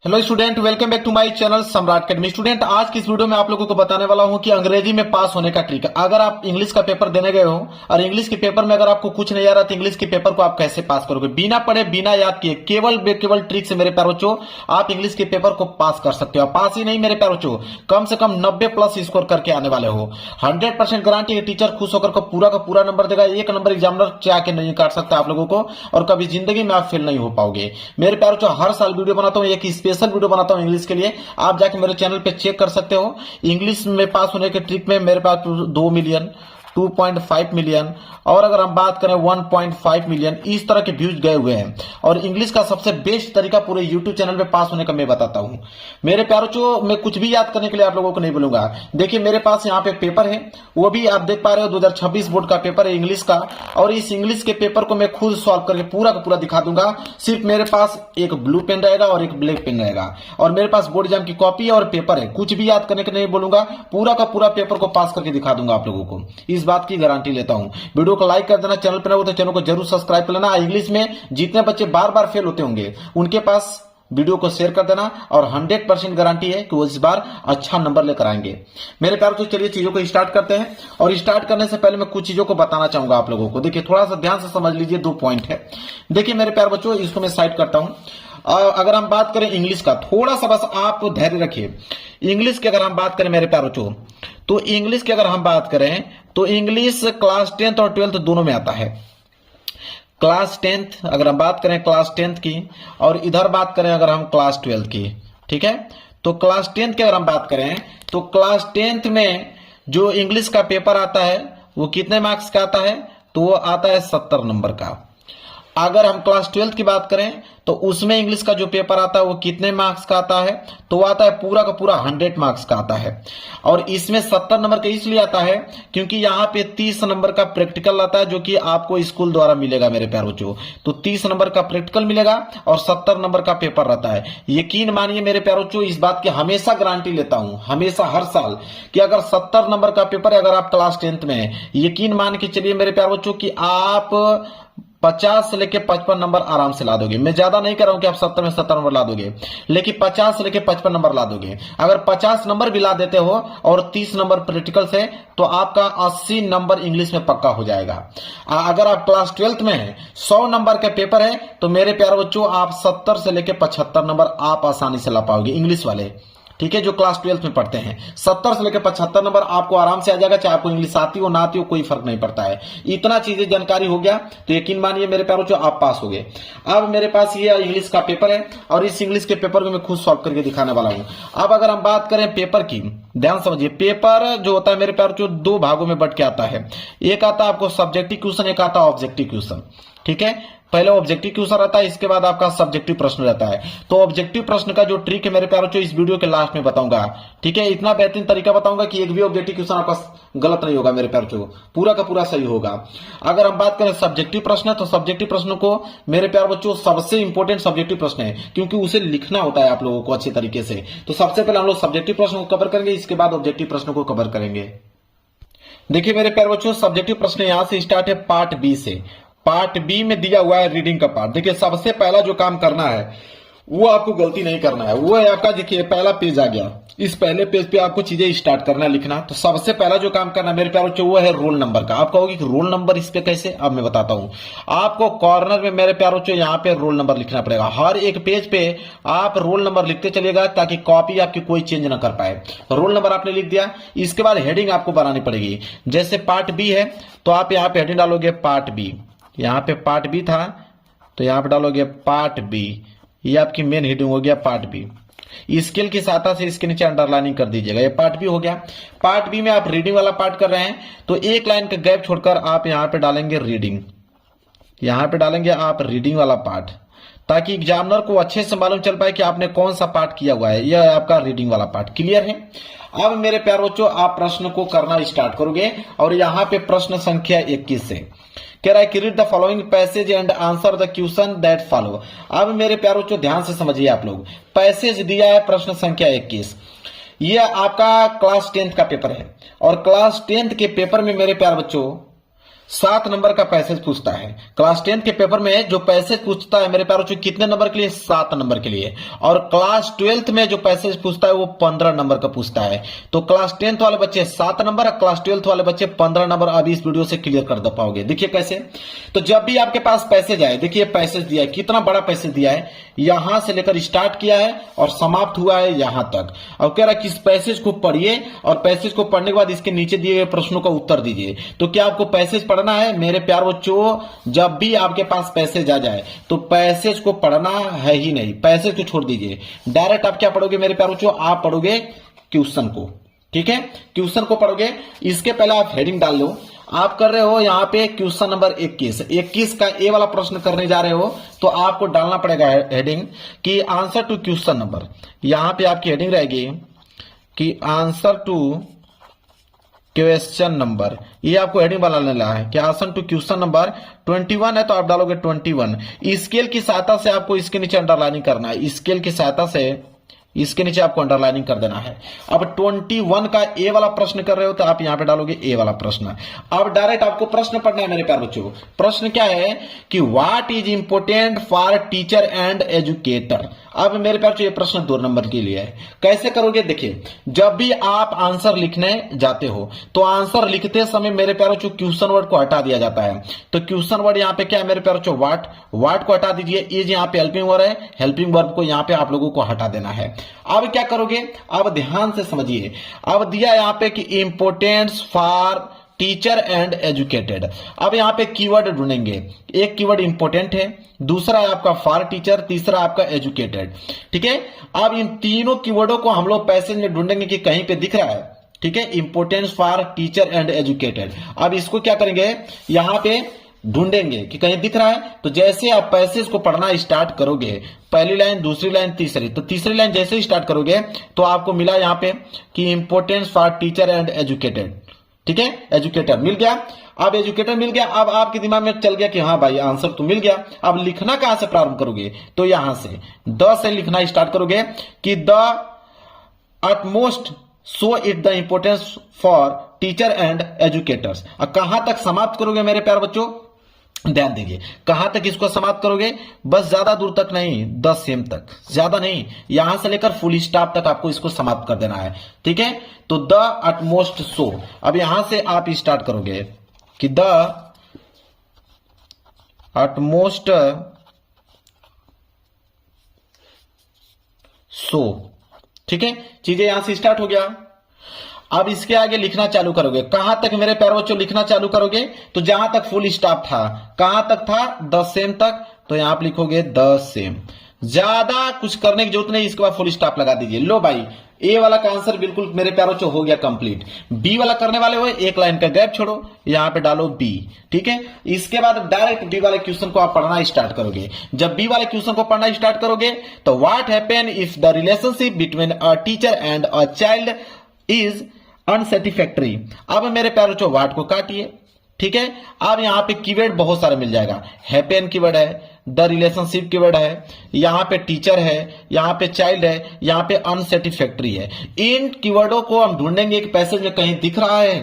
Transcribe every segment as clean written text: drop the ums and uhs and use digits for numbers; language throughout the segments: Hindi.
Hello student, welcome back to my channel Samrat academy. Student, आज की इस वीडियो में आप लोगों को बताने वाला हूं कि अंग्रेजी में पास होने का ट्रिक। अगर आप इंग्लिश का पेपर देने गए हो और इंग्लिश के पेपर में अगर आपको कुछ नहीं आ रहा तो इंग्लिश के पेपर को आप कैसे पास करोगे बिना पढ़े बिना याद किए, केवल ट्रिक से मेरे प्यारे बच्चों आप इंग्लिश के पेपर को पास कर सकते हो। पास ही नहीं मेरे प्यारे बच्चों, कम से कम 90+ स्कोर करके आने वाले हो। 100% गारंटी है, टीचर खुश होकर को पूरा का पूरा नंबर देगा। एक नंबर एग्जामिनर चाह के नहीं काट सकता आप लोगों को और कभी जिंदगी में आप फेल नहीं हो पाओगे। मेरे प्यारे बच्चों, हर साल वीडियो बनाता हूं, एक स्पेशल वीडियो बनाता हूं इंग्लिश के लिए। आप जाके मेरे चैनल पे चेक कर सकते हो। इंग्लिश में पास होने के ट्रिक में मेरे पास 2 मिलियन, 2.5 मिलियन और अगर हम बात करें 1.5 मिलियन इस तरह के व्यूज गए हुए हैं। और इंग्लिश का सबसे बेस्ट तरीका पूरे यूट्यूब चैनल पे पास होने का मैं बताता हूं। मेरे प्यारों को मैं कुछ भी याद करने के लिए आप लोगों को नहीं बोलूंगा। देखिए मेरे पास यहाँ पे पेपर है, वो भी आप देख पा रहे हो 2026 बोर्ड का पेपर है इंग्लिश का। और इस इंग्लिश के पेपर को मैं खुद सॉल्व करके पूरा का पूरा दिखा दूंगा। सिर्फ मेरे पास एक ब्लू पेन रहेगा और एक ब्लैक पेन रहेगा और मेरे पास बोर्ड एग्जाम की कॉपी है और पेपर है। कुछ भी याद करने के नहीं बोलूंगा, पूरा का पूरा पेपर को पास करके दिखा दूंगा आप लोगों को, इस बात की गारंटी लेता हूं। वीडियो को लाइक कर देना, चैनल पर नए हो तो चैनल को जरूर सब्सक्राइब कर लेना। इंग्लिश में जितने बच्चे बार बार फेल होते होंगे उनके पास वीडियो को शेयर कर देना और 100% गारंटी है कि वो इस बार अच्छा नंबर लेकर आएंगे। मेरे प्यार तो चलिए चीजों को स्टार्ट करते हैं। और स्टार्ट करने से पहले मैं कुछ चीजों को बताना चाहूंगा आप लोगों को। देखिए थोड़ा सा ध्यान से समझ लीजिए, 2 पॉइंट है। देखिए मेरे प्यार बच्चों, इसको मैं साइड करता हूं। अगर हम बात करें इंग्लिश का, थोड़ा सा बस आप धैर्य रखिए। इंग्लिश की अगर हम बात करें मेरे प्यार बच्चों, तो इंग्लिश की अगर हम बात करें तो इंग्लिश क्लास 10th और 12th दोनों में आता है। क्लास 10th अगर हम बात करें क्लास 10th की और इधर बात करें अगर हम क्लास 12th की, ठीक है। तो क्लास 10th की अगर हम बात करें तो क्लास 10th में जो इंग्लिश का पेपर आता है वो कितने मार्क्स का आता है, तो वो आता है 70 नंबर का। अगर हम क्लास 12th की बात करें तो उसमें इंग्लिश का जो पेपर आता है वो कितने मार्क्स का आता है, तो वो आता है पूरा का पूरा 100 मार्क्स का आता है। और इसमें 70 नंबर का इसलिए आता है क्योंकि यहाँ पे 30 नंबर का प्रैक्टिकल आता है जो कि आपको स्कूल द्वारा मिलेगा मेरे प्यारे बच्चों। तो 30 नंबर का प्रैक्टिकल मिलेगा और 70 नंबर का पेपर रहता है। यकीन मानिए मेरे प्यारे बच्चों, इस बात की हमेशा गारंटी लेता हूं, हमेशा हर साल, कि अगर 70 नंबर का पेपर है अगर आप क्लास 10th में है, यकीन मान के चलिए मेरे प्यारे बच्चों कि आप 50 से लेके 55 नंबर आराम से ला दोगे। मैं ज्यादा नहीं कर रहा हूं कि आप 70 में 70 नंबर ला दोगे, लेकिन 50 से लेके 55 नंबर ला दोगे। अगर 50 नंबर भी ला देते हो और 30 नंबर प्रैक्टिकल से, तो आपका 80 नंबर इंग्लिश में पक्का हो जाएगा। अगर आप क्लास 12th में है, 100 नंबर का पेपर है, तो मेरे प्यारे बच्चों आप 70 से लेके 75 नंबर आप आसानी से ला पाओगे इंग्लिश वाले, ठीक है, जो क्लास 12th में पढ़ते हैं। 70 से लेकर 75 नंबर आपको आराम से आ जाएगा, चाहे आपको इंग्लिश आती हो ना आती हो कोई फर्क नहीं पड़ता है। इतना चीजें जानकारी हो गया तो यकीन मानिए मेरे प्यारों जो आप पास हो गए। अब मेरे पास ये इंग्लिश का पेपर है और इस इंग्लिश के पेपर को मैं खुद सॉल्व करके दिखाने वाला हूं। अब अगर हम बात करें पेपर की, ध्यान समझिए, पेपर जो होता है मेरे प्यारों जो 2 भागों में बट के आता है। एक आता है आपको सब्जेक्टिव क्वेश्चन, एक आता है ऑब्जेक्टिव क्वेश्चन, ठीक है। पहले ऑब्जेक्टिव क्वेश्चन रहता है, इसके बाद आपका सब्जेक्टिव प्रश्न रहता है। तो ऑब्जेक्टिव प्रश्न का जो ट्रिक है मेरे प्यारों जो इस वीडियो के लास्ट में बताऊंगा, ठीक है। इतना बेहतरीन तरीका बताऊंगा कि एक भी ऑब्जेक्टिव क्वेश्चन आपका गलत नहीं होगा मेरे प्यारों, पूरा का पूरा सही होगा। अगर हम बात करें सब्जेक्टिव प्रश्न, तो सब्जेक्टिव प्रश्न को मेरे प्यार बच्चों सबसे इंपॉर्टेंट सब्जेक्टिव प्रश्न है क्योंकि उसे लिखना होता है आप लोगों को अच्छे तरीके से। तो सबसे पहले हम लोग सब्जेक्टिव प्रश्न को कवर करेंगे, इसके बाद ऑब्जेक्टिव प्रश्न को कवर करेंगे। देखिए मेरे प्यारे बच्चों, सब्जेक्टिव प्रश्न यहां से स्टार्ट है पार्ट बी से। पार्ट बी में दिया हुआ है रीडिंग का पार्ट। देखिए सबसे पहला जो काम करना है वो आपको गलती नहीं करना है, वो है आपका, देखिए पहला पेज आ गया, इस पहले पेज पे आपको चीजें स्टार्ट करना लिखना। तो सबसे पहला जो काम करना मेरे प्यारे बच्चों वो है रोल नंबर का। आप कहोगे कि रोल नंबर इस पे कैसे, अब मैं बताता हूं। आपको कॉर्नर में मेरे प्यारे बच्चों यहाँ पे रोल नंबर लिखना पड़ेगा। हर एक पेज पे आप रोल नंबर लिखते चलिएगा ताकि कॉपी आपकी कोई चेंज ना कर पाए। रोल नंबर आपने लिख दिया, इसके बाद हेडिंग आपको बनानी पड़ेगी। जैसे पार्ट बी है तो आप यहाँ पे हेडिंग डालोगे पार्ट बी, यहाँ पे पार्ट बी था तो यहाँ पे डालोगे पार्ट बी, ये आपकी मेन हेडिंग हो गया पार्ट बी। स्केल की सहायता से इसके नीचे अंडरलाइनिंग कर दीजिएगा, ये पार्ट बी हो गया। पार्ट बी में आप रीडिंग वाला पार्ट कर रहे हैं तो एक लाइन का गैप छोड़कर आप यहाँ पे डालेंगे रीडिंग, यहाँ पे डालेंगे आप रीडिंग वाला पार्ट, ताकि एग्जामिनर को अच्छे से मालूम चल पाए कि आपने कौन सा पार्ट किया हुआ है। यह आपका रीडिंग वाला पार्ट क्लियर है। अब मेरे प्यारे बच्चों आप प्रश्न को करना स्टार्ट करोगे और यहाँ पे प्रश्न संख्या 21 से कह रहा है कि read the following passage and answer the question that follow. अब मेरे प्यारे बच्चों ध्यान से समझिए आप लोग, पैसेज दिया है प्रश्न संख्या 21। यह आपका क्लास 10th का पेपर है और क्लास 10th के पेपर में मेरे प्यारे बच्चों 7 नंबर का पैसेज पूछता है। क्लास 10 के पेपर में जो पैसेज पूछता है मेरे प्यारों बच्चों कितने नंबर के लिए? 7 नंबर के लिए। और क्लास 12th में जो पैसेज पूछता है वो 15 नंबर का पूछता है। तो क्लास 10th वाले बच्चे 7 नंबर और क्लास 12th वाले बच्चे 15 नंबर अभी इस वीडियो से क्लियर कर दे पाओगे। देखिए कैसे, तो जब भी आपके पास पैसेज आए, देखिए पैसेज दिया है, कितना बड़ा पैसेज दिया है, यहां से लेकर स्टार्ट किया है और समाप्त हुआ है यहां तक। अब कह रहा है कि इस पैसेज को पढ़िए और पैसेज को पढ़ने के बाद इसके नीचे दिए गए प्रश्नों का उत्तर दीजिए। तो क्या आपको पैसेज पढ़ना है मेरे प्यार बच्चों? जब भी आपके पास पैसेज आ जाए तो पैसेज को पढ़ना है ही नहीं, पैसेज को छोड़ दीजिए। डायरेक्ट आप क्या पढ़ोगे मेरे प्यार बच्चों? आप पढ़ोगे क्वेश्चन को। ठीक है, क्वेश्चन को पढ़ोगे। इसके पहले आप हेडिंग डाल लो। आप कर रहे हो यहां पे क्वेश्चन नंबर 21 का ए वाला प्रश्न करने जा रहे हो, तो आपको डालना पड़ेगा हेडिंग कि आंसर टू क्वेश्चन नंबर। यहां पे आपकी हेडिंग रहेगी कि आंसर टू क्वेश्चन नंबर, ये आपको हेडिंग बनाना है कि आंसर टू क्वेश्चन नंबर 21 है तो आप डालोगे 21। स्केल की सहायता से आपको इसके नीचे अंडरलाइनिंग करना है। स्केल की सहायता से इसके नीचे आपको अंडरलाइनिंग कर देना है। अब 21 का ए वाला प्रश्न कर रहे हो तो आप यहां पे डालोगे ए वाला प्रश्न। अब डायरेक्ट आपको प्रश्न पढ़ना है मेरे प्यारे बच्चों। प्रश्न क्या है कि what is important for teacher and educator. अब मेरे प्यारे बच्चों ये प्रश्न 2 नंबर के लिए है। कैसे करोगे? देखिए, जब भी आप आंसर लिखने जाते हो तो आंसर लिखते समय मेरे प्यारे बच्चों क्वेश्चन वर्ड को हटा दिया जाता है। तो क्वेश्चन वर्ड यहाँ पे क्या है मेरे प्यारे बच्चों? व्हाट को हटा दीजिए। इज यहाँ पे हेल्पिंग वर्ड है, हेल्पिंग वर्ब को यहाँ पे आप लोगों को हटा देना है। अब क्या करोगे? अब ध्यान से समझिए। अब दिया यहाँ पे कि importance for teacher and educated. अब यहां पे कीवर्ड ढूंढेंगे। एक कीवर्ड इंपोर्टेंट है, दूसरा है आपका फॉर टीचर, तीसरा आपका एजुकेटेड। ठीक है, अब इन तीनों कीवर्डों को हम लोग पैसेज में ढूंढेंगे कि कहीं पे दिख रहा है। ठीक है, importance for teacher and educated. अब इसको क्या करेंगे? यहां पे ढूंढेंगे कि कहीं दिख रहा है। तो जैसे आप पैसेज को पढ़ना स्टार्ट करोगे, पहली लाइन, दूसरी लाइन, तीसरी, तो तीसरी लाइन जैसे ही स्टार्ट करोगे तो आपको मिला यहां पे कि importance for teacher and educated. ठीक है, एजुकेटर मिल गया। अब एजुकेटर मिल गया, अब आपके दिमाग में चल गया कि हाँ भाई आंसर तो मिल गया। अब लिखना कहां से प्रारंभ करोगे? तो यहां से द से लिखना स्टार्ट करोगे कि the utmost show it the importance for teacher and educators. कहां तक समाप्त करोगे मेरे प्यारे बच्चों? ध्यान दीजिए, कहां तक इसको समाप्त करोगे? बस ज्यादा दूर तक नहीं, 10 सेम तक, ज्यादा नहीं, यहां से लेकर फुल स्टॉप तक आपको इसको समाप्त कर देना है। ठीक है, तो द अटमोस्ट सो, अब यहां से आप स्टार्ट करोगे कि द अटमोस्ट सो। ठीक है, चीजें यहां से स्टार्ट हो गया। अब इसके आगे लिखना चालू करोगे। कहां तक मेरे प्यारे बच्चों लिखना चालू करोगे? तो जहां तक फुल स्टॉप था, कहां तक था? 10 सेम तक, तो यहां आप लिखोगे 10 सेम। ज्यादा कुछ करने की जरूरत नहीं, इसके बाद फुल स्टॉप लगा दीजिए। लो भाई, ए वाला का आंसर बिल्कुल मेरे प्यारे बच्चों हो गया कंप्लीट। बी वाला करने वाले हो, एक लाइन का गैप छोड़ो, यहां पे डालो बी। ठीक है, इसके बाद डायरेक्ट बी वाले क्वेश्चन को आप पढ़ना स्टार्ट करोगे। जब बी वाले क्वेश्चन को पढ़ना स्टार्ट करोगे तो what happen if the relationship between a teacher and a child is unsatisfactory. अब मेरे प्यारे बच्चों वाट को काटिए। ठीक है, अब यहां पे कीवर्ड बहुत सारे मिल जाएगा। हैपन कीवर्ड है, द रिलेशनशिप कीवर्ड है, यहां पे टीचर है, यहां पे चाइल्ड है, यहां पे अनसेटिस्फैक्टरी है। इन कीवर्डों को हम ढूंढेंगे कि पैसेज में कहीं दिख रहा है।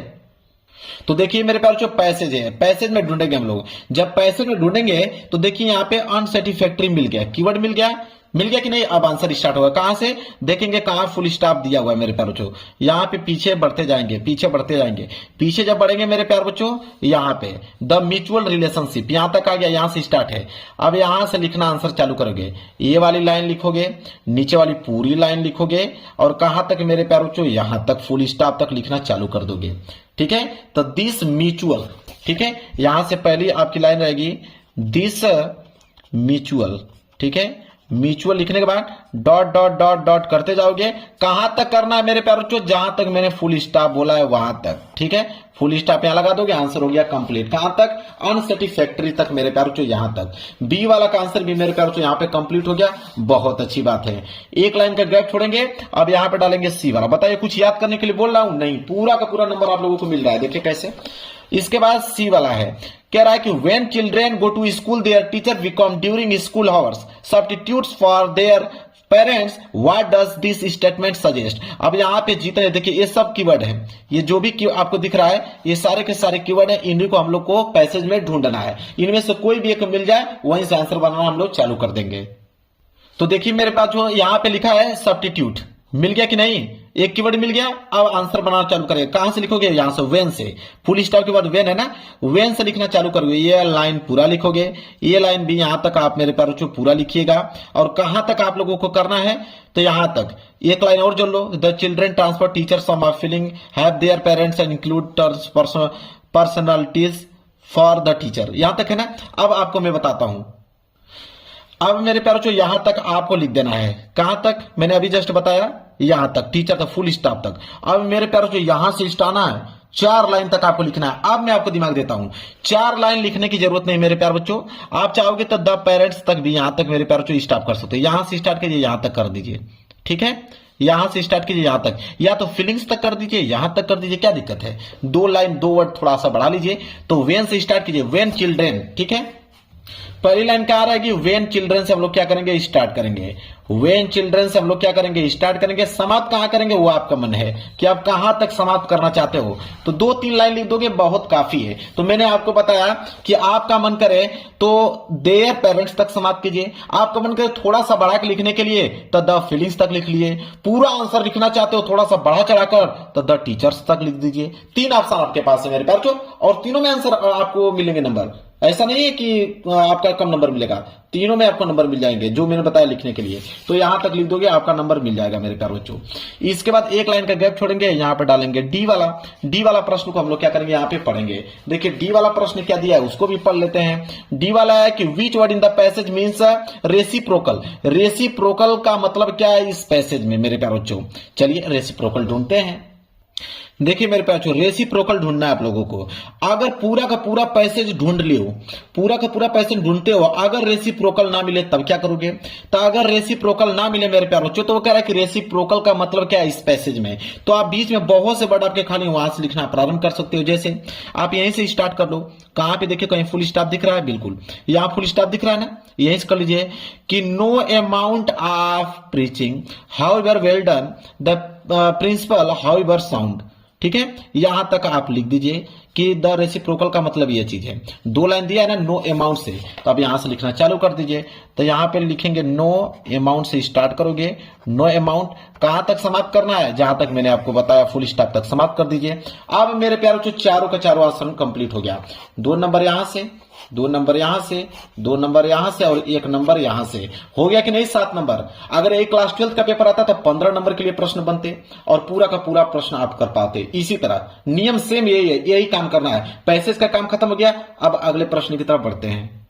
तो देखिए मेरे प्यारे बच्चों पैसेज है, पैसेज में ढूंढेंगे हम लोग। जब पैसेज में ढूंढेंगे तो देखिए यहां पे अनसेटिस्फैक्टरी मिल गया, कीवर्ड मिल गया कि नहीं? अब आंसर स्टार्ट होगा। कहां से देखेंगे? कहां फुल स्टॉप दिया हुआ है मेरे प्यारे बच्चों? यहां पे पीछे बढ़ते जाएंगे, पीछे बढ़ते जाएंगे। पीछे जब बढ़ेंगे मेरे प्यारे बच्चों, यहां पे द म्यूचुअल रिलेशनशिप यहां तक आ गया, यहां से स्टार्ट है। अब यहां से लिखना आंसर चालू करोगे। ये वाली लाइन लिखोगे, नीचे वाली पूरी लाइन लिखोगे और कहां तक मेरे प्यारे बच्चों? यहां तक फुल स्टॉप तक लिखना चालू कर दोगे। ठीक है, तो दिस म्यूचुअल। ठीक है, यहां से पहली आपकी लाइन रहेगी दिस म्यूचुअल। ठीक है, म्यूचुअल लिखने के बाद डॉट डॉट डॉट डॉट करते जाओगे। कहां तक करना है मेरे प्यारे बच्चों? जहां तक मैंने फुल स्टॉप बोला है वहां तक। ठीक है, फुल स्टॉप यहां लगा दोगे, आंसर हो गया कंप्लीट। कहां तक? अनसेटिस्फैक्टरी तक मेरे प्यारे बच्चों, यहां तक। बी वाला का आंसर भी मेरे प्यारे बच्चों यहां पे कंप्लीट हो गया। बहुत अच्छी बात है। एक लाइन का गैप छोड़ेंगे, अब यहां पे डालेंगे सी वाला। बताइए कुछ याद करने के लिए बोल रहा हूं? नहीं, पूरा का पूरा नंबर आप लोगों को मिल रहा है। देखिए कैसे। इसके बाद सी वाला है, कह रहा है कि when children go to school their teacher become during school hours substitutes for their parents, what does this statement suggest. अब यहाँ पे जितने देखिए ये सब कीवर्ड है, ये जो भी आपको दिख रहा है ये सारे के सारे कीवर्ड है, इन्हीं को हम लोग को पैसेज में ढूंढना है। इनमें से कोई भी एक मिल जाए वहीं से आंसर बनाना हम लोग चालू कर देंगे। तो देखिए मेरे पास जो यहाँ पे लिखा है सब्स्टिट्यूट, मिल गया कि नहीं, एक कीवर्ड मिल गया। अब आंसर बनाना चालू करेंगे। कहां से लिखोगे, यहां से, वेन से, फुल स्टॉप के बाद वेन है ना, वेन से लिखना चालू करोगे। ये लाइन पूरा लिखोगे, ये लाइन भी यहां तक आप मेरे प्यारे बच्चों पूरा लिखिएगा। और कहां तक आप लोगों को करना है, तो यहां तक। एक लाइन और जोड़ लो, the children transfer teacher some of feeling have their parents and include personalities for the teacher. यहां तक है ना। अब आपको मैं बताता हूं, अब मेरे प्यारे बच्चों यहां तक आपको लिख देना है। कहां तक, मैंने अभी जस्ट बताया, यहां तक, टीचर तक, फुल स्टॉप तक। अब मेरे प्यारे बच्चों यहां से स्टार्ट है, 4 लाइन तक आपको लिखना है। अब मैं आपको दिमाग देता हूं, 4 लाइन लिखने की जरूरत नहीं मेरे प्यारे बच्चों। आप चाहोगे तो द पेरेंट्स तक भी यहां तक मेरे प्यारे बच्चों स्टॉप कर सकते हो। यहां से स्टार्ट कीजिए, यहां तक कर दीजिए, ठीक है। यहां से स्टार्ट कीजिए यहां तक, या तो फीलिंग्स तक कर दीजिए, यहां तक कर दीजिए, क्या दिक्कत है। 2 लाइन 2 वर्ड थोड़ा सा बढ़ा लीजिए। तो वेन से स्टार्ट कीजिए, वेन चिल्ड्रेन, ठीक है। पहली लाइन क्या आ रहा है कि वेन चिल्ड्रन से हम लोग क्या करेंगे, स्टार्ट करेंगे। वेन चिल्ड्रन से हम लोग क्या करेंगे, स्टार्ट करेंगे। समाप्त कहां करेंगे वो आपका मन है कि आप कहां तक समाप्त करना चाहते हो। तो 2-3 लाइन लिख दोगे, बहुत काफी है। तो मैंने आपको बताया कि आपका मन करे तो देयर पेरेंट्स तक समाप्त कीजिए। आपका मन करे थोड़ा सा बढ़ा के लिखने के लिए तो द फीलिंग्स तक लिख लिए। पूरा आंसर लिखना चाहते हो थोड़ा सा बढ़ा चढ़ाकर तो द टीचर्स तक लिख दीजिए। 3 ऑप्शन आपके पास है मेरे प्यारे बच्चों, और तीनों में आंसर आपको मिलेंगे नंबर। ऐसा नहीं है कि आपका कम नंबर मिलेगा, तीनों में आपको नंबर मिल जाएंगे जो मैंने बताया लिखने के लिए। तो यहां तक लिख दोगे, आपका नंबर मिल जाएगा मेरे प्यारे बच्चों। इसके बाद 1 लाइन का गैप छोड़ेंगे, यहां पे डालेंगे डी वाला। डी वाला प्रश्न को हम लोग क्या करेंगे, यहां पे पढ़ेंगे। देखिए डी वाला प्रश्न क्या दिया है उसको भी पढ़ लेते हैं। डी वाला है कि which word in the passage means reciprocal. Reciprocal का मतलब क्या है इस पैसेज में मेरे प्यारे बच्चों। चलिए रेसिप्रोकल ढूंढते हैं। देखिए मेरे प्यारे बच्चों, रेसिप्रोकल ढूंढना है आप लोगों को। अगर पूरा का पूरा पैसेज ढूंढ लियो, पूरा का पूरा पैसेज ढूंढते हो, अगर रेसिप्रोकल ना मिले तब क्या करोगे। तो अगर रेसिप्रोकल ना मिले मेरे प्यारे बच्चों, तो वो कह रहा है कि रेसिप्रोकल का मतलब क्या है इस पैसेज में। तो आप बीच में बहुत से वर्ड आपके खाली वहां से लिखना प्रारंभ कर सकते हो। जैसे आप यहीं से स्टार्ट कर लो। कहां पे देखिए, कहीं फुल स्टॉप दिख रहा है, बिल्कुल यहां फुल स्टॉप दिख रहा है ना, यहीं से कर लीजिए कि no amount of preaching however well done the principle however sound, ठीक है। यहां तक आप लिख दीजिए कि द रेसिप्रोकल का मतलब ये चीज है। 2 लाइन दिया है ना नो अमाउंट से, तो आप यहां से लिखना चालू कर दीजिए। तो यहां पे लिखेंगे नो अमाउंट से स्टार्ट करोगे। नो अमाउंट कहां तक समाप्त करना है, जहां तक मैंने आपको बताया फुल स्टॉप तक समाप्त कर दीजिए। अब मेरे प्यारों जो चारों का चारों आंसर कंप्लीट हो गया। 2 नंबर यहां से, 2 नंबर यहां से, 2 नंबर यहां से और 1 नंबर यहां से। हो गया कि नहीं 7 नंबर। अगर एक क्लास 12th का पेपर आता तो 15 नंबर के लिए प्रश्न बनते और पूरा का पूरा प्रश्न आप कर पाते। इसी तरह नियम सेम यही है, यही काम करना है। पैसेज का काम खत्म हो गया, अब अगले प्रश्न की तरफ बढ़ते हैं।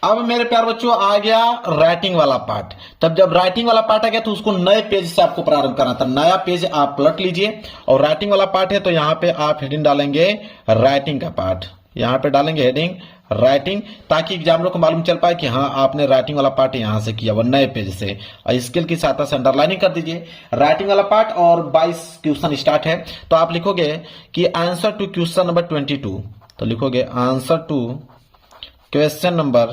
अब मेरे प्यारे बच्चों आ गया राइटिंग वाला पार्ट। तब जब राइटिंग वाला पार्ट आ गया तो उसको नए पेज से आपको प्रारंभ करना था। नया पेज आप पलट लीजिए और राइटिंग वाला पार्ट है तो यहां पे आप हेडिंग डालेंगे राइटिंग का पार्ट। यहां पे डालेंगे हेडिंग राइटिंग, ताकि एग्जामिनर को मालूम चल पाए कि हाँ आपने राइटिंग वाला पार्ट यहां से किया, वो नए पेज से। और स्केल की सहायता से अंडरलाइनिंग कर दीजिए राइटिंग वाला पार्ट। और 22 क्वेश्चन स्टार्ट है, तो आप लिखोगे कि आंसर टू क्वेश्चन नंबर 22। तो लिखोगे आंसर टू क्वेश्चन नंबर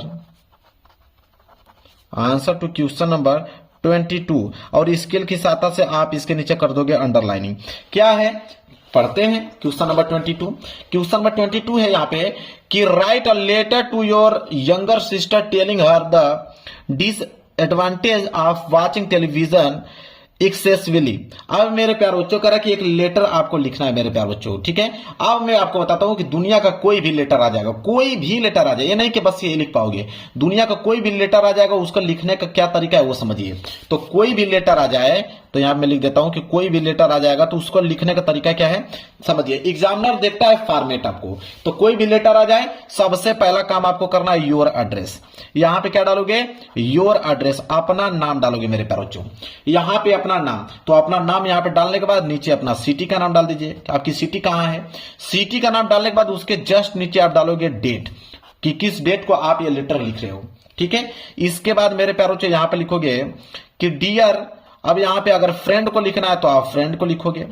22 और स्केल की सहायता से आप इसके नीचे कर दोगे अंडरलाइनिंग। क्या है पढ़ते हैं क्वेश्चन नंबर 22। क्वेश्चन नंबर 22 है यहाँ पे कि write a letter to your younger sister telling her the disadvantage of watching television excessively. अब मेरे प्यारे बच्चों कह रहा कि एक लेटर आपको लिखना है मेरे प्यारे बच्चों, ठीक है। अब मैं आपको बताता हूं कि दुनिया का कोई भी लेटर आ जाएगा, कोई भी लेटर आ जाए, ये नहीं कि बस ये लिख पाओगे। दुनिया का कोई भी लेटर आ जाएगा, उसका लिखने का क्या तरीका है वो समझिए। तो कोई भी लेटर आ जाए, तो यहां मैं लिख देता हूं कि कोई भी लेटर आ जाएगा तो उसको लिखने का तरीका क्या है समझिए। एग्जामिनर देखता है फॉर्मेट आपको, तो कोई भी लेटर आ जाए सबसे पहला काम आपको करना है योर एड्रेस। यहां पे क्या डालोगे, योर एड्रेस, अपना नाम डालोगे मेरे प्यारे बच्चों। यहां पे अपना नाम, तो अपना नाम यहां पे डालने के बाद नीचे अपना सिटी का नाम डाल दीजिए। आपकी सिटी कहां है, सिटी का नाम डालने के बाद उसके जस्ट नीचे आप डालोगे डेट, कि किस डेट को आप ये लेटर लिख रहे हो, ठीक है। इसके बाद मेरे प्यारे बच्चों यहां पे लिखोगे कि डियर। अब यहां पे अगर फ्रेंड को लिखना है तो आप फ्रेंड को लिखोगे,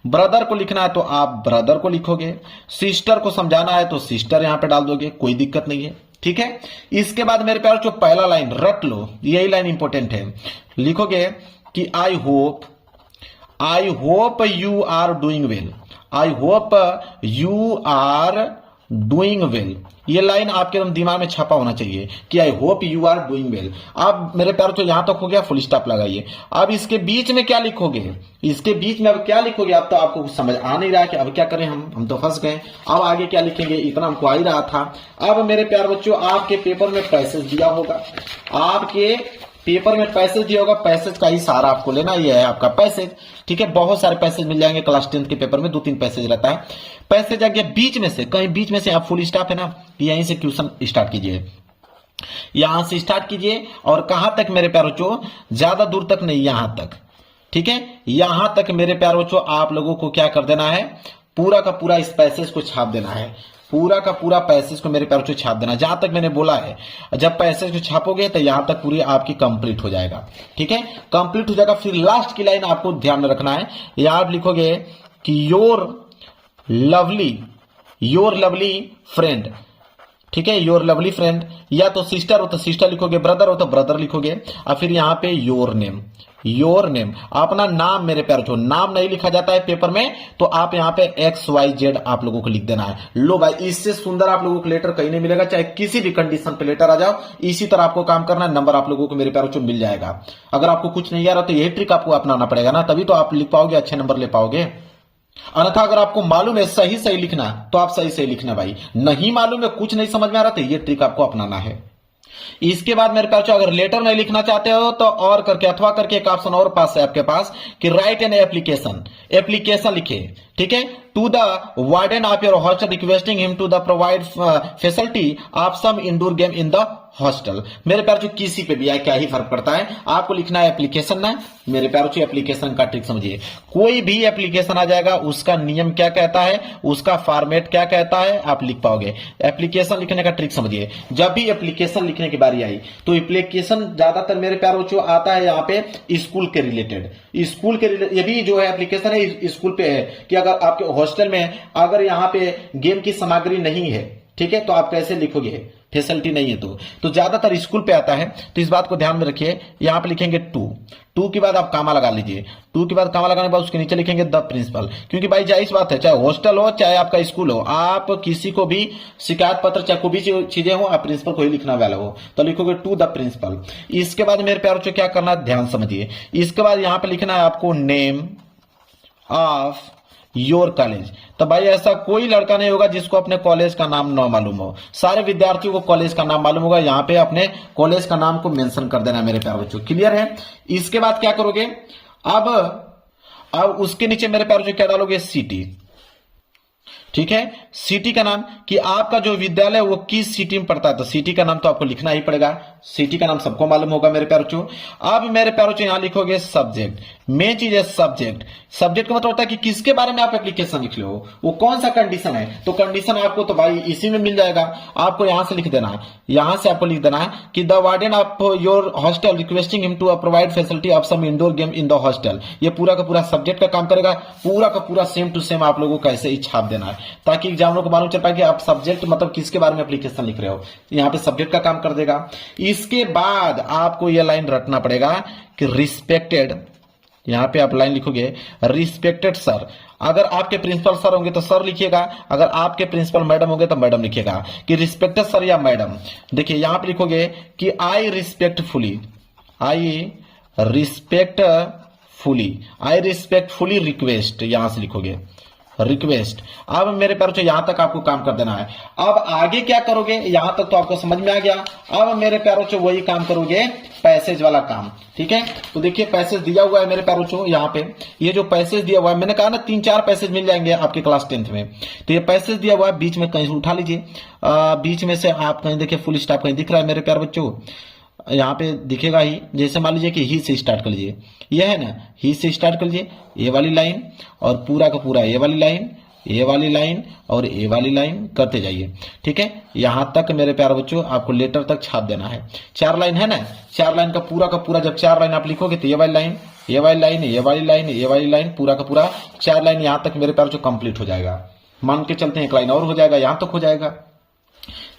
ब्रदर को लिखना है तो आप ब्रदर को लिखोगे, सिस्टर को समझाना है तो सिस्टर यहां पे डाल दोगे, कोई दिक्कत नहीं है। ठीक है। इसके बाद मेरे प्यार जो पहला लाइन रट लो, यही लाइन इंपॉर्टेंट है। लिखोगे कि I hope you are doing well, I hope you are doing well. ये लाइन आपके दिमाग में छपा होना चाहिए कि I hope you are doing well. अब मेरे प्यार तो यहां तक हो गया, फुल स्टॉप लगाइए। अब इसके बीच में क्या लिखोगे, इसके बीच में अब क्या लिखोगे, अब तो आपको कुछ समझ आ नहीं रहा है कि अब क्या करें, हम तो फंस गए। अब आगे क्या लिखेंगे, इतना हमको आ ही रहा था। अब मेरे प्यार बच्चों आपके पेपर में पैसेज दिया होगा, आपके पेपर में पैसेज दिया होगा, पैसेज का ही सहारा आपको लेना, ये है आपका पैसेज। ठीक है, बहुत सारे पैसेज मिल जाएंगे क्लास 10 के पेपर में, 2-3 पैसेज रहता है। पैसेज आ गया बीच में से, कहीं बीच में से आप फुल स्टॉप है ना, यहीं से क्वेश्चन स्टार्ट कीजिए, यहां से स्टार्ट कीजिए। और कहां तक मेरे प्यारो बच्चों, ज्यादा दूर तक नहीं, यहां तक। ठीक है, यहां तक मेरे प्यारो बच्चों आप लोगों को क्या कर देना है, पूरा का पूरा इस पैसेज को छाप देना है, पूरा का पूरा पैसेज को मेरे प्यारो बच्चों छाप देना। जहां तक मैंने बोला है, जब पैसेज को छापोगे तो यहां तक पूरी आपकी कंप्लीट हो जाएगा। ठीक है, कंप्लीट हो जाएगा। फिर लास्ट की लाइन आपको ध्यान में रखना है, यहां आप लिखोगे कि योर लवली फ्रेंड। ठीक है, योर लवली फ्रेंड, या तो सिस्टर हो तो सिस्टर लिखोगे, ब्रदर हो तो ब्रदर लिखोगे, और फिर यहां पे योर नेम, अपना नाम। मेरे प्यारे जो नाम नहीं लिखा जाता है पेपर में, तो आप यहां पे XYZ आप लोगों को लिख देना है। लो भाई, इससे सुंदर आप लोगों को लेटर कहीं नहीं मिलेगा, चाहे किसी भी कंडीशन पे लेटर आ जाओ, इसी तरह आपको काम करना है, नंबर आप लोगों को मेरे प्यारे जो मिल जाएगा। अगर आपको कुछ नहीं आ रहा तो यही ट्रिक आपको अपनाना पड़ेगा ना, तभी तो आप लिख पाओगे, अच्छे नंबर ले पाओगे। अन्यथा अगर आपको मालूम है सही लिखना, तो आप सही लिखना भाई। नहीं मालूम है, कुछ नहीं समझ में आ रहा, तो ये ट्रिक आपको अपनाना है। इसके बाद मेरे पास अगर लेटर नहीं लिखना चाहते हो तो और करके अथवा करके एक ऑप्शन और पास है आपके पास कि राइट एन एप्लीकेशन लिखे। ठीक है, to the warden of your hostel requesting him to the provide facility of some indoor game in the hostel. मेरे प्यार जो किसी पे भी आए, क्या ही फर्क पड़ता है, आपको लिखना है एप्लीकेशन ना। मेरे प्यार जो एप्लीकेशन का ट्रिक समझिए, कोई भी एप्लीकेशन आ जाएगा, उसका नियम क्या कहता है, उसका फॉर्मेट क्या कहता है, आप लिख पाओगे। एप्लीकेशन लिखने का ट्रिक समझिए, जब भी एप्लीकेशन लिखने की बारी आई तो एप्लीकेशन ज्यादातर मेरे प्यार जो आता है यहाँ पे स्कूल के रिलेटेड, ये भी जो है एप्लीकेशन है स्कूल पे है कि अगर आपके हॉस्टल में अगर यहाँ पे गेम की सामग्री नहीं है, ठीक है, तो आप कैसे लिखोगे, फैसिलिटी नहीं है तो ज्यादातर स्कूल पे आता है। तो इस बात को ध्यान में रखिए, यहां पे लिखेंगे टू के बाद आप कामा लगा लीजिए, टू के बाद कामा लगाने के बाद उसके नीचे लिखेंगे द प्रिंसिपल। क्योंकि भाई जाहिर बात है, चाहे हॉस्टल हो चाहे आपका स्कूल हो, आप किसी को भी शिकायत पत्र चाहे कोई भी चीजें हो, आप प्रिंसिपल को ही लिखना वाला हो, तो लिखोगे टू द प्रिंसिपल। इसके बाद मेरे प्यारों से क्या करना है, ध्यान समझिए। इसके बाद यहां पे लिखना है आपको नेम ऑफ योर कॉलेज। तो भाई ऐसा कोई लड़का नहीं होगा जिसको अपने कॉलेज का नाम न मालूम हो, सारे विद्यार्थियों को कॉलेज का नाम मालूम होगा। यहाँ पे अपने कॉलेज का नाम को मेंशन कर देना मेरे प्यारे बच्चों, क्लियर है। इसके बाद क्या करोगे, अब उसके नीचे मेरे प्यारे बच्चों क्या डालोगे, सिटी। ठीक है, सिटी का नाम कि आपका जो विद्यालय वो किस सिटी में पड़ता है, तो सिटी का नाम तो आपको लिखना ही पड़ेगा। सिटी का नाम सबको मालूम होगा मेरे प्यारे बच्चों। अब मेरे प्यारे बच्चों यहां लिखोगे सब्जेक्ट। मेन चीज है सब्जेक्ट का मतलब होता है कि किसके बारे में आप एप्लीकेशन लिख रहे हो, वो कौन सा कंडीशन है। तो कंडीशन आपको तो भाई इसी में मिल जाएगा, आपको यहां से लिख देना है, यहां से आपको लिख देना है कि the warden of your hostel requesting him to provide facility of some indoor game in the hostel. ये पूरा का पूरा सब्जेक्ट का काम करेगा, पूरा का पूरा सेम टू सेम आप लोगों को ऐसे ही छाप देना है, ताकि एग्जामिनर को मालूम चल पाए कि आप सब्जेक्ट मतलब किसके बारे में एप्लीकेशन लिख रहे हो। यहाँ पे सब्जेक्ट का काम कर देगा। इसके बाद आपको यह लाइन रटना पड़ेगा कि रिस्पेक्टेड, यहां पे आप लाइन लिखोगे रिस्पेक्टेड सर। अगर आपके प्रिंसिपल सर होंगे तो सर लिखिएगा, अगर आपके प्रिंसिपल मैडम होंगे तो मैडम लिखिएगा कि रिस्पेक्टेड सर या मैडम। देखिए यहां पे लिखोगे कि आई रिस्पेक्टफुली रिक्वेस्ट, यहां से लिखोगे रिक्वेस्ट। अब मेरे प्यारे यहां तक आपको काम कर देना है। अब आगे क्या करोगे, यहां तक तो आपको समझ में आ गया। अब मेरे प्यारे वही काम करोगे, पैसेज वाला काम। ठीक है, तो देखिए पैसेज दिया हुआ है मेरे प्यारे यहाँ पे, ये जो पैसेज दिया हुआ है, मैंने कहा ना 3-4 पैसेज मिल जाएंगे आपके क्लास 10th में। तो ये पैसेज दिया हुआ है, बीच में कहीं से उठा लीजिए, बीच में से आप कहीं देखिए फुल स्टॉप कहीं दिख रहा है मेरे प्यारे बच्चों, यहाँ पे दिखेगा ही। जैसे मान लीजिए कि ही से स्टार्ट कर लीजिए, ये है ना, ही से स्टार्ट कर लीजिए, ये वाली लाइन और पूरा का पूरा ये वाली लाइन, ये वाली लाइन और ये वाली लाइन करते जाइए। ठीक है, यहां तक मेरे प्यारे बच्चों आपको लेटर तक छाप देना है। 4 लाइन है ना, 4 लाइन का पूरा जब 4 लाइन आप लिखोगे तो ये वाली लाइन, ये वाली लाइन, ये वाली लाइन, ये वाली लाइन, पूरा का पूरा 4 लाइन यहां तक मेरे प्यारे बच्चों कंप्लीट हो जाएगा। मान के चलते हैं एक लाइन और हो जाएगा, यहां तक हो जाएगा।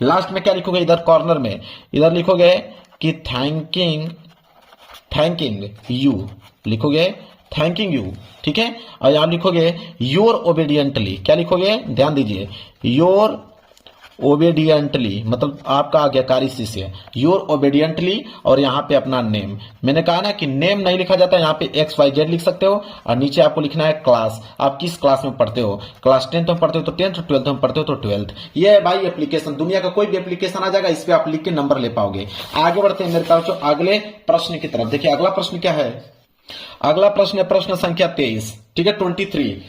लास्ट में क्या लिखोगे, इधर कॉर्नर में इधर लिखोगे कि थैंकिंग यू लिखोगे, थैंकिंग यू, ठीक है। और यहां लिखोगे योर ओबीडियंटली, क्या लिखोगे, ध्यान दीजिए, योर ओबीडियंटली मतलब आपका आज्ञाकारी शिष्य, योर ओबीडियंटली, और यहाँ पे अपना नेम। मैंने कहा ना कि नेम नहीं लिखा जाता, यहाँ पे XYZ लिख सकते हो, और नीचे आपको लिखना है क्लास, आप किस क्लास में पढ़ते हो, क्लास 10th में पढ़ते हो तो 10th, 12th में पढ़ते हो तो 12th। ये है भाई एप्लीकेशन, दुनिया का कोई भी एप्लीकेशन आ जाएगा, इस पे आप लिख के नंबर ले पाओगे। आगे बढ़ते हैं मेरे पास अगले प्रश्न की तरफ। देखिए अगला प्रश्न क्या है, अगला प्रश्न है प्रश्न संख्या 23, ठीक है, 23।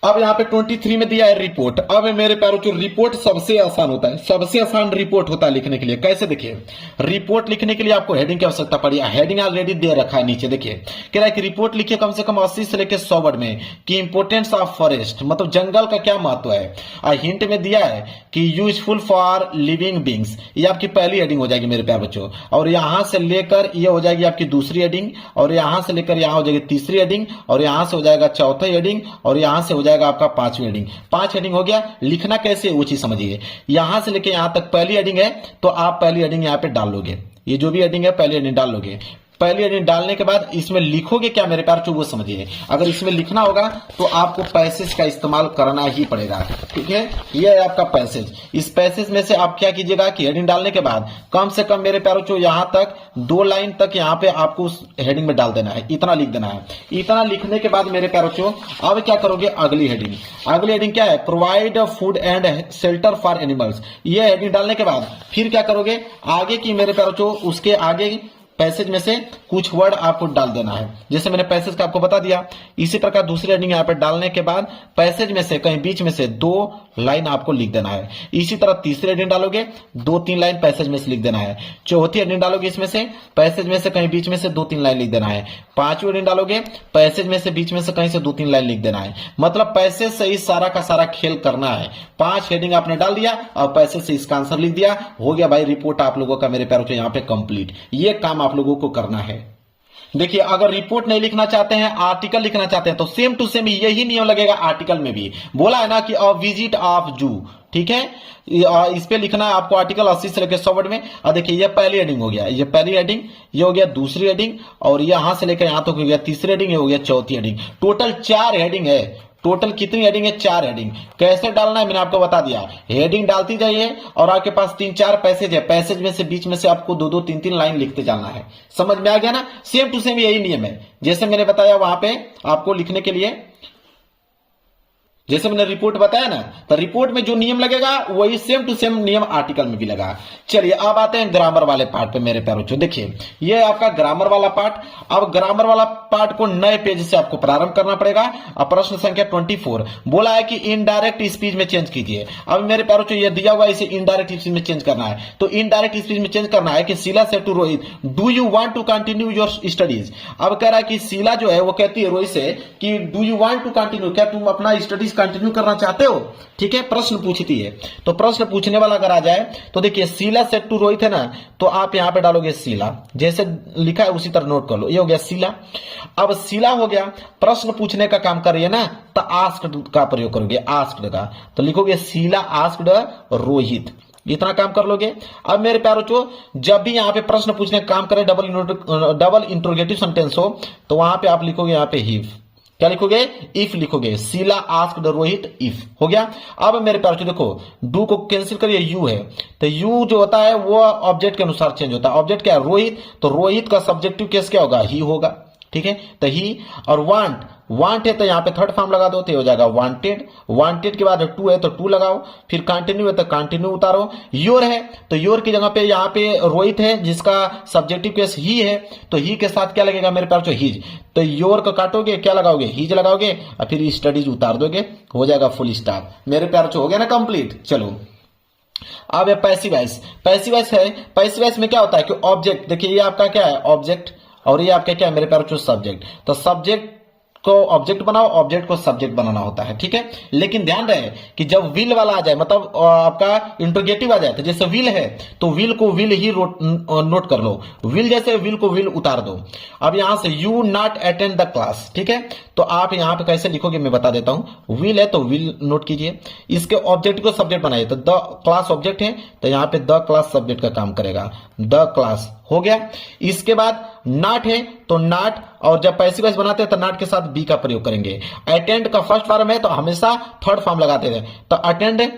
अब यहाँ पे 23 में दिया है रिपोर्ट। अब मेरे प्यारों जो रिपोर्ट सबसे आसान होता है, सबसे आसान रिपोर्ट होता है लिखने के लिए। कैसे, देखिए रिपोर्ट लिखने के लिए आपको हेडिंग की आवश्यकता पड़ी, हेडिंग ऑलरेडी दे रखा है नीचे। देखिए कह रहा है कि रिपोर्ट लिखिए कम से कम 80 से लेकर 100 वर्ड में कि इंपोर्टेंस ऑफ फॉरेस्ट मतलब जंगल का क्या महत्व है। हिंट में दिया है कि यूजफुल फॉर लिविंग बींग्स, ये आपकी पहली हेडिंग हो जाएगी मेरे प्यार बच्चों, और यहां से लेकर ये हो जाएगी आपकी दूसरी हेडिंग, और यहां से लेकर यहां हो जाएगी तीसरी हेडिंग, और यहां से हो जाएगा चौथा हेडिंग, और यहां से हो जाएगा आपका 5वीं हेडिंग। 5 हेडिंग हो गया। लिखना कैसे वो चीज समझिए, यहां से लेकर यहां तक पहली हेडिंग है तो आप पहली हेडिंग यहां पे डाल लोगे, ये जो भी हेडिंग है पहली हेडिंग डाल लोगे। पहली हेडिंग डालने के बाद इसमें लिखोगे क्या मेरे प्यार वो समझिए। अगर इसमें लिखना होगा तो आपको पैसेज का इस्तेमाल करना ही पड़ेगा, ठीक है। ये है आपका पैसेज। इस पैसेज में से आप क्या कीजिएगा कि हेडिंग डालने के बाद कम से कम मेरे प्यारों जो यहां तक 2 लाइन तक यहां पे आपको उस हेडिंग में डाल देना है, इतना लिख देना है। इतना लिखने के बाद मेरे प्यारों जो अब क्या करोगे, अगली हेडिंग, अगली हेडिंग क्या है, provide food and shelter for animals. ये हेडिंग डालने के बाद फिर क्या करोगे, आगे की मेरे प्यारों जो उसके आगे पैसेज में से कुछ वर्ड आपको डाल देना है, जैसे मैंने पैसेज का आपको बता दिया। इसी प्रकार दूसरी हेडिंग यहाँ पे डालने के बाद पैसेज में से कहीं बीच में से 2 लाइन आपको लिख देना है। इसी तरह तीसरी हेडिंग डालोगे 2-3 लाइन पैसेज में से लिख देना है। चौथी हेडिंग डालोगे इसमें से पैसेज में से कहीं बीच में से 2-3 लाइन लिख देना है। 5वीं हेडिंग डालोगे पैसेज में से बीच में से कहीं से 2-3 लाइन लिख देना है। मतलब पैसेज से इस सारा का सारा खेल करना है। 5 हेडिंग आपने डाल दिया और पैसेज से इसका आंसर लिख दिया, हो गया भाई रिपोर्ट आप लोगों का मेरे प्यारों यहाँ पे कंप्लीट। ये काम आप लोगों को करना है। देखिए अगर रिपोर्ट नहीं लिखना चाहते हैं, आर्टिकल लिखना चाहते हैं तो सेम टू सेम यही नियम लगेगा आर्टिकल में भी। बोला है ना कि अ विजिट ऑफ जू, ठीक है, इस पे लिखना है आपको आर्टिकल 80 से लेकर 100 वर्ड में। और देखिए ये पहली हेडिंग हो गया, ये पहली हेडिंग, ये हो गया दूसरी हेडिंग, और यहां से लेकर यहां तक हो गया तीसरी हेडिंग, ये हो गया चौथी हेडिंग। टोटल 4 हेडिंग है। टोटल कितनी हेडिंग है, 4 हेडिंग। कैसे डालना है मैंने आपको बता दिया, हेडिंग डालती जाइए और आपके पास 3-4 पैसेज है, पैसेज में से बीच में से आपको 2-2, 3-3 लाइन लिखते जाना है। समझ में आ गया ना, सेम टू सेम यही नियम है जैसे मैंने बताया वहां पे आपको लिखने के लिए, जैसे मैंने रिपोर्ट बताया ना, तो रिपोर्ट में जो नियम लगेगा वही सेम टू सेम नियम आर्टिकल में भी लगा। चलिए अब आते हैं ग्रामर वाले पार्ट पे मेरे प्यारों। देखिए ये आपका ग्रामर वाला पार्ट। अब ग्रामर वाला पार्ट को नए पेज से आपको प्रारंभ करना पड़ेगा। अब प्रश्न संख्या 24 बोला है कि इनडायरेक्ट स्पीच में चेंज कीजिए। अब मेरे प्यारों ये दिया हुआ इसे इनडायरेक्ट स्पीच में चेंज करना है, तो इनडायरेक्ट स्पीच में चेंज करना है कि शीला से to Rohit, do you want to continue your studies. अब कह रहा है कि शीला जो है वो कहती है रोहित से कि do you want to continue, क्या तुम अपना स्टडीज कंटिन्यू करना चाहते हो, ठीक है, प्रश्न पूछती है। तो प्रश्न पूछने वाला अगर आ जाए तो देखिए शीला सेड टू रोहित है ना, तो आप यहां पे डालोगे शीला, जैसे लिखा है उसी तरह नोट कर लो। ये हो गया शीला। अब शीला हो गया, प्रश्न पूछने का काम कर रही है ना, तो आस्क्ड का प्रयोग करोगे, आस्क्ड का, तो लिखोगे शीला आस्क्ड रोहित, इतना काम कर लोगे। अब मेरे प्यारों जो जब भी यहां पे प्रश्न पूछने का काम करे, डबल इंट्रोगेटिव सेंटेंस हो, तो वहां पे आप लिखोगे यहां पे हिफ, क्या लिखोगे, इफ लिखोगे। शीला आस्क्ड रोहित इफ, हो गया। अब मेरे प्यार देखो डू को कैंसिल करिए, यू है, तो यू जो होता है वो ऑब्जेक्ट के अनुसार चेंज होता है। ऑब्जेक्ट क्या है, रोहित, तो रोहित का सब्जेक्टिव केस क्या होगा, ही होगा, ठीक है, तो ही। और वांट, वांट है तो यहां पे थर्ड फॉर्म लगा दो तो हो जाएगा वांटेड। वांटेड के बाद टू है तो टू लगाओ, फिर कंटिन्यू है तो कंटिन्यू उतारो। योर है तो योर की जगह पे यहां पे रोहित है जिसका सब्जेक्टिव केस ही है, तो ही के साथ क्या लगेगा मेरे पास, हिज, तो योर को काटोगे क्या लगाओगे, हिज लगाओगे, और फिर स्टडीज उतार दोगे, हो जाएगा फुल स्टॉप। मेरे प्यार हो गया ना कंप्लीट। चलो अब है पैसिव वॉइस। पैसिव वॉइस है, पैसिव वॉइस में क्या होता है कि ऑब्जेक्ट, देखिए ये आपका क्या है ऑब्जेक्ट, और ये आपका क्या है मेरे प्यार सब्जेक्ट, तो सब्जेक्ट को ऑब्जेक्ट बनाओ, ऑब्जेक्ट को सब्जेक्ट बनाना होता है, ठीक है। लेकिन ध्यान रहे कि जब विल वाला आ जाए, मतलब आपका इंट्रोगेटिव आ जाए, तो जैसे विल है तो विल को विल ही नोट कर लो, विल जैसे विल को विल उतार दो। अब यहां से you not attend the class, ठीक है। तो आप यहां पे कैसे लिखोगे मैं बता देता हूं। विल है तो विल नोट कीजिए, इसके ऑब्जेक्ट को सब्जेक्ट बनाइए, तो द क्लास ऑब्जेक्ट है तो यहां पे द क्लास सब्जेक्ट का काम करेगा, द क्लास हो गया। इसके बाद नॉट है तो नॉट, और जब पैसिव वॉइस बनाते हैं तो नॉट के साथ बी का प्रयोग करेंगे। अटेंड का फर्स्ट फॉर्म है तो हमेशा थर्ड फॉर्म लगाते थे, तो अटेंड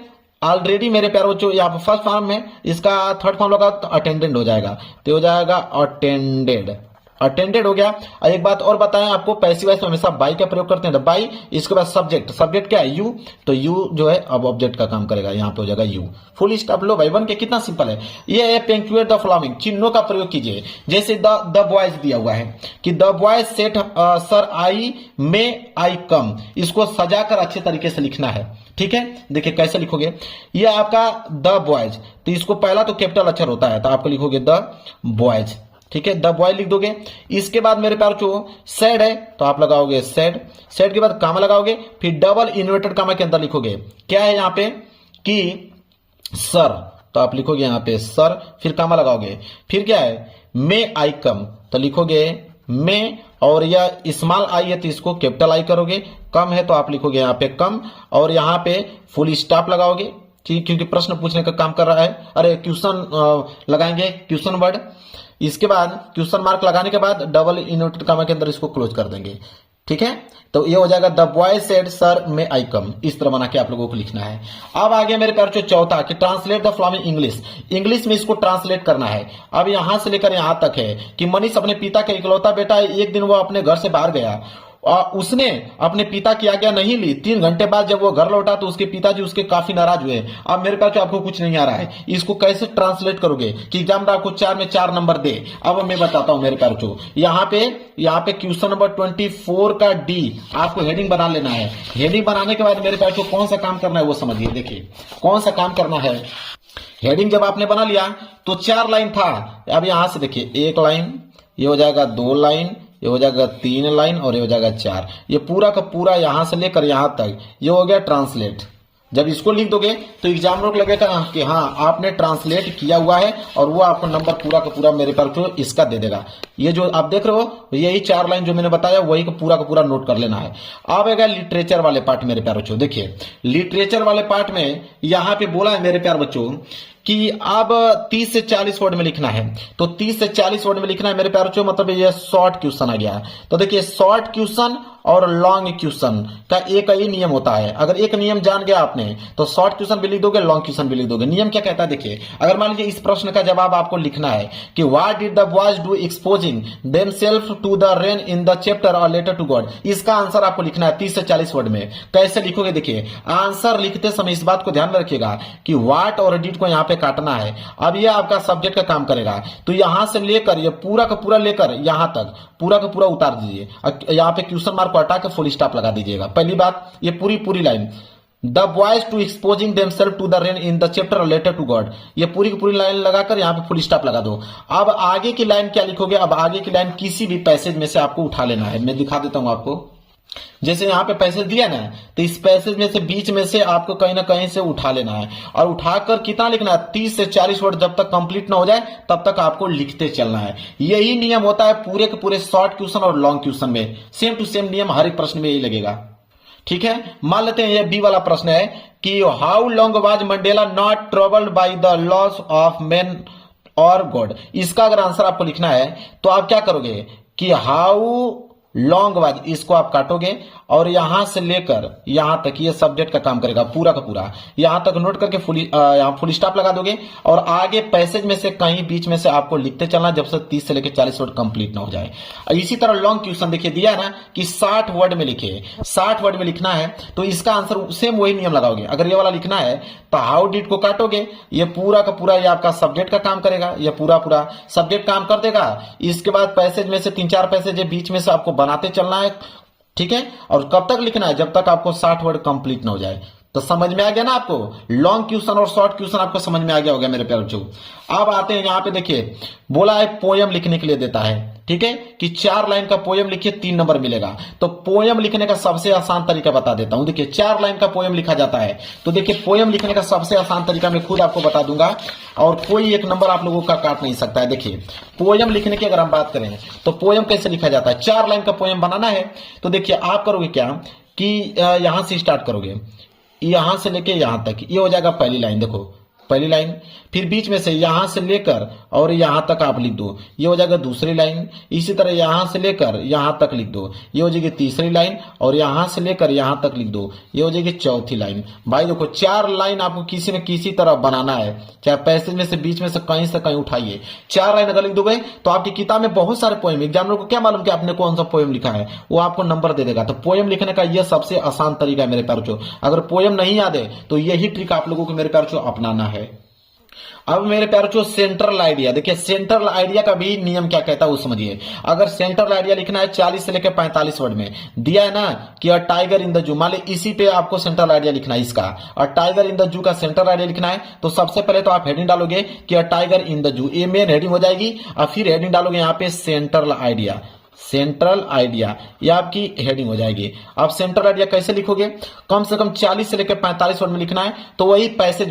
ऑलरेडी मेरे प्यारे बच्चों यहाँ पर फर्स्ट फॉर्म में इसका थर्ड फॉर्म लगा तो अटेंडेंट हो जाएगा, तो हो जाएगा अटेंडेड, अटेंडेड हो गया। और एक बात और बताएं आपको, पैसिव वॉइस में हमेशा बाई का प्रयोग करते हैं, तो बाई, इसके बाद सब्जेक्ट, सब्जेक्ट क्या है यू, तो यू जो है अब ऑब्जेक्ट का काम करेगा, यहाँ पे हो जाएगा यू। फुल स्टॉप लो भाई, बन के कितना सिंपल है। ये है पंक्चुएट द फॉलोइंग, चिन्हों का प्रयोग कीजिए। जैसे द बॉयज दिया हुआ है कि the boys set sir I may I come, इसको सजाकर अच्छे तरीके से लिखना है, ठीक है। देखिए कैसे लिखोगे, ये आपका द बॉयज, तो इसको पहला तो कैपिटल अक्षर होता है तो आपको लिखोगे द बॉयज, ठीक है, द बॉय लिख दोगे। इसके बाद मेरे प्यार जो सैड है तो आप लगाओगे सैड, सैड के बाद कामा लगाओगे, फिर डबल इन्वर्टेड कामा के अंदर लिखोगे क्या है यहाँ पे कि सर, तो आप लिखोगे यहाँ पे सर, फिर कामा लगाओगे, फिर क्या है मे आई कम, तो लिखोगे मे, और यह स्मॉल आई है तो इसको कैपिटल आई करोगे, कम है तो आप लिखोगे यहाँ पे कम, और यहाँ पे फुल स्टॉप लगाओगे, ठीक, क्योंकि प्रश्न पूछने का काम कर रहा है। अरे क्वेश्चन लगाएंगे, क्वेश्चन वर्ड, इसके बाद क्वेश्चन मार्क लगाने के बाद डबल इन्वर्टेड कामा के अंदर इसको क्लोज कर देंगे, ठीक है। तो ये हो जाएगा the boy said sir may I कम, इस तरह बना के आप लोगों को लिखना है। अब आगे मेरे प्यार चौथा कि translate the following English, English में इसको ट्रांसलेट करना है। अब यहां से लेकर यहां तक है कि मनीष अपने पिता का इकलौता बेटा है, एक दिन वो अपने घर से बाहर गया, उसने अपने पिता की आज्ञा नहीं ली, 3 घंटे बाद जब वो घर लौटा तो उसके पिताजी उसके काफी नाराज हुए। अब मेरे पास आपको कुछ नहीं आ रहा है, इसको कैसे ट्रांसलेट करोगे कि एग्जाम आपको 4 में 4 नंबर दे। अब मैं बताता हूं मेरे प्यार को, यहाँ पे क्वेश्चन नंबर 24 का डी आपको हेडिंग बना लेना है। हेडिंग बनाने के बाद मेरे पास कौन सा काम करना है वो समझिए, देखिए कौन सा काम करना है। हेडिंग जब आपने बना लिया तो 4 लाइन था, अब यहां से देखिए 1 लाइन, ये हो जाएगा 2 लाइन, ये हो जाएगा 3 लाइन, और ये हो जाएगा 4, ये पूरा का पूरा यहां से लेकर यहां तक ये हो गया ट्रांसलेट। जब इसको लिख दोगे तो एग्जामिनर लगेगा कि हाँ आपने ट्रांसलेट किया हुआ है, और वो आपको नंबर पूरा का पूरा मेरे पास को इसका दे देगा। ये जो आप देख रहे हो यही 4 लाइन जो मैंने बताया वही का पूरा नोट कर लेना है। अब आएगा लिटरेचर वाले पार्ट मेरे प्यार बच्चों, देखिए लिटरेचर वाले पार्ट में यहाँ पे बोला है मेरे प्यार बच्चों कि अब 30 से 40 वर्ड में लिखना है, तो 30 से 40 वर्ड में लिखना है मेरे प्यार बच्चों, मतलब ये शॉर्ट क्वेश्चन आ गया। तो देखिए शॉर्ट क्वेश्चन और लॉन्ग क्वेश्चन का एक ही नियम होता है, अगर एक नियम जान गया आपने तो शॉर्ट क्वेश्चन भी लिख दोगे, लॉन्ग क्वेश्चन भी लिख दोगे। नियम क्या कहता है देखिए, अगर मान लीजिए इस प्रश्न का जवाब आपको लिखना है कि what did the boys do exposing themselves to the rain in the chapter और लेटर टू गॉड, इसका आंसर आपको लिखना है 30 से 40 वर्ड में। कैसे लिखोगे देखिए, आंसर लिखते समय इस बात को ध्यान में रखिएगा कि व्हाट और डिड को यहाँ पे काटना है। अब ये आपका सब्जेक्ट का काम करेगा, तो यहां से लेकर ये पूरा का पूरा लेकर यहां तक पूरा का पूरा उतार दीजिए, यहाँ पे क्वेश्चन मार्क को हटा के फुल स्टॉप लगा दीजिएगा। पहली बात ये पूरी लाइन, the boys to exposing themselves to the rain in the chapter letter to God, ये पूरी की पूरी लाइन लगाकर यहाँ पे फुल स्टॉप लगा दो। अब आगे की लाइन क्या लिखोगे, अब आगे की लाइन किसी भी पैसेज में से आपको उठा लेना है। मैं दिखा देता हूं आपको, जैसे यहाँ पे पैसेज दिया ना, तो इस पैसेज में से बीच में से आपको कहीं ना कहीं से उठा लेना है, और उठाकर कितना लिखना है 30 से 40 वर्ड, जब तक कंप्लीट ना हो जाए तब तक आपको लिखते चलना है। यही नियम होता है पूरे के पूरे शॉर्ट क्वेश्चन और लॉन्ग क्वेश्चन में, सेम टू सेम नियम हर एक प्रश्न में यही लगेगा, ठीक है। मान लेते हैं ये बी वाला प्रश्न है कि how long was Mandela not troubled by the loss of man और गॉड, इसका अगर आंसर आपको लिखना है तो आप क्या करोगे कि हाउ लॉन्ग वाज, इसको आप काटोगे और यहां से लेकर यहां तक ये सब्जेक्ट का काम करेगा पूरा का पूरा, यहां तक नोट करके यहां फुल स्टॉप लगा दोगे, और आगे पैसेज में से कहीं बीच में से आपको लिखते चलना जब से 30 से लेकर 40 वर्ड कंप्लीट ना हो जाए। इसी तरह लॉन्ग क्वेश्चन देखिए दिया है ना कि 60 वर्ड में लिखे, 60 वर्ड में लिखना है, तो इसका आंसर सेम वही नियम लगाओगे। अगर ये वाला लिखना है तो हाउ डिड को काटोगे, ये पूरा का पूरा ये आपका सब्जेक्ट का काम करेगा, ये पूरा सब्जेक्ट काम कर देगा। इसके बाद पैसेज में से 3-4 पैसेज बीच में से आपको बनाते चलना है, ठीक है। और कब तक लिखना है, जब तक आपको 60 वर्ड कंप्लीट ना हो जाए। तो समझ में आ गया ना आपको, लॉन्ग क्वेश्चन और शॉर्ट क्वेश्चन आपको समझ में आ गया होगा मेरे प्यारे बच्चों। अब आते हैं यहाँ पे देखिए, बोला है पोयम लिखने के लिए देता है, ठीक है, कि 4 लाइन का पोयम लिखिए 3 नंबर मिलेगा। तो पोयम लिखने का सबसे आसान तरीका बता देता हूं। देखिए 4 लाइन का पोयम लिखा जाता है, तो देखिए पोयम लिखने का सबसे आसान तरीका मैं खुद आपको बता दूंगा और कोई एक नंबर आप लोगों का काट नहीं सकता है। देखिए पोयम लिखने की अगर हम बात करें तो पोयम कैसे लिखा जाता है, 4 लाइन का पोयम बनाना है तो देखिए आप करोगे क्या कि यहां से स्टार्ट करोगे, यहां से लेके यहां तक, ये हो जाएगा पहली लाइन। देखो पहली लाइन, फिर बीच में से यहां से लेकर और यहां तक आप लिख दो, ये हो जाएगा दूसरी लाइन। इसी तरह यहां से लेकर यहां तक लिख दो, ये हो जाएगी तीसरी लाइन। और यहां से लेकर यहां तक लिख दो, ये हो जाएगी चौथी लाइन। भाई देखो 4 लाइन आपको किसी न किसी तरह बनाना है, चाहे पैसेज में से बीच में से कहीं उठाइए। 4 लाइन अगर लिख दोगे तो आपकी किताब में बहुत सारे पोएम, एग्जामिनर को क्या मालूम कि आपने कौन सा पोएम लिखा है, वो आपको नंबर दे देगा। तो पोएम लिखने का यह सबसे आसान तरीका है मेरे प्यारे बच्चों। अगर पोएम नहीं याद है तो यही ट्रिक आप लोगों को मेरे प्यारे बच्चों अपनाना है। अब मेरे प्यारे बच्चों सेंट्रल आइडिया, देखिए सेंट्रल आइडिया का भी नियम क्या कहता है वो समझिए। अगर सेंट्रल आइडिया लिखना है 40 से लेकर 45 वर्ड में, दिया है ना कि a tiger in the zoo, मान ली इसी पे आपको सेंट्रल आइडिया लिखना है इसका, a tiger in the zoo का सेंट्रल आइडिया लिखना है। तो सबसे पहले तो आप हेडिंग डालोगे कि a tiger in the zoo, ये मेन हेडिंग हो जाएगी। और फिर हेडिंग डालोगे यहाँ पे सेंट्रल आइडिया, सेंट्रल आइडिया, ये आपकी हेडिंग हो जाएगी। अब सेंट्रल आइडिया कैसे लिखोगे, कम से कम 40 से लेकर 45 वर्ड में लिखना है। तो वही पैसेज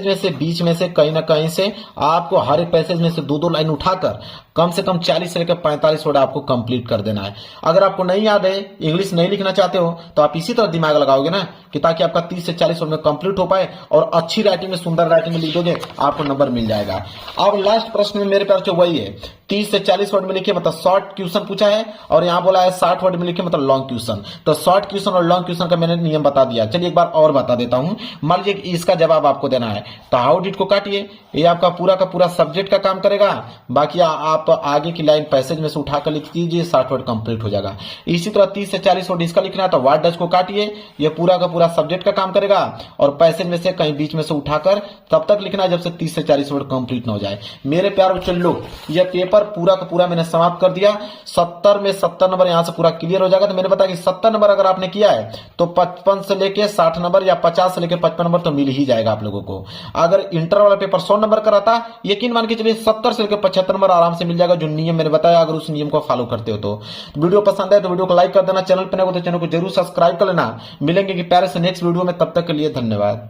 में से बीच में से कहीं ना कहीं से आपको हर एक पैसेज में से 2-2 लाइन उठाकर कम से कम 40 से लेकर 45 वर्ड आपको कंप्लीट कर देना है। अगर आपको नहीं याद है, इंग्लिश नहीं लिखना चाहते हो, तो आप इसी तरह दिमाग लगाओगे ना कि ताकि आपका 30 से 40 वर्ड में कंप्लीट हो पाए और अच्छी राइटिंग में, सुंदर राइटिंग में लिख दोगे, आपको नंबर मिल जाएगा। अब लास्ट प्रश्न में मेरे पास वही है, 30 से 40 वर्ड में लिखिए मतलब शॉर्ट क्वेश्चन पूछा है, और यहाँ बोला है 60 वर्ड में लिखिए मतलब लॉन्ग क्वेश्चन। तो शॉर्ट क्वेश्चन और लॉन्ग क्वेश्चन का मैंने नियम बता दिया। चलिए एक बार और बता देता हूं। मान लीजिए इसका जवाब आपको देना है तो हाउ डिड को काटिए, ये आपका पूरा का पूरा सब्जेक्ट का काम करेगा। बाकी आप आगे की लाइन पैसेज में से उठाकर लिख दीजिए, 60 वर्ड कंप्लीट हो जाएगा। इसी तरह 30 से 40 वर्ड इसका लिखना है तो व्हाट डज को काटिए, ये पूरा का पूरा सब्जेक्ट का काम करेगा। और पैसेज में से कहीं बीच में से उठाकर तब तक लिखना है जब से 30 से 40 वर्ड कंप्लीट ना हो जाए। मेरे प्यारे बच्चों लो, ये पेपर पूरा का पूरा मैंने समाप्त कर दिया। 70 में 70 नंबर यहां से पूरा क्लियर हो जाएगा। तो मैंने बताया कि 70 नंबर अगर आपने किया है तो 55 से लेके 60 नंबर या 50 से लेके 55 नंबर तो मिल ही जाएगा आप लोगों को। अगर इंटर वाला पेपर 100 नंबर का रहता, यकीन मान के चलिए 70 से लेकर 75 नंबर आराम से मिल जाएगा, जो नियम मैंने बताया अगर उस नियम को फॉलो करते हो तो। वीडियो पसंद है तो वीडियो को लाइक कर देना, चैनल पर नए हो तो चैनल को जरूर सब्सक्राइब कर लेना। मिलेंगे कि प्यारे से नेक्स्ट वीडियो में, तब तक के लिए धन्यवाद।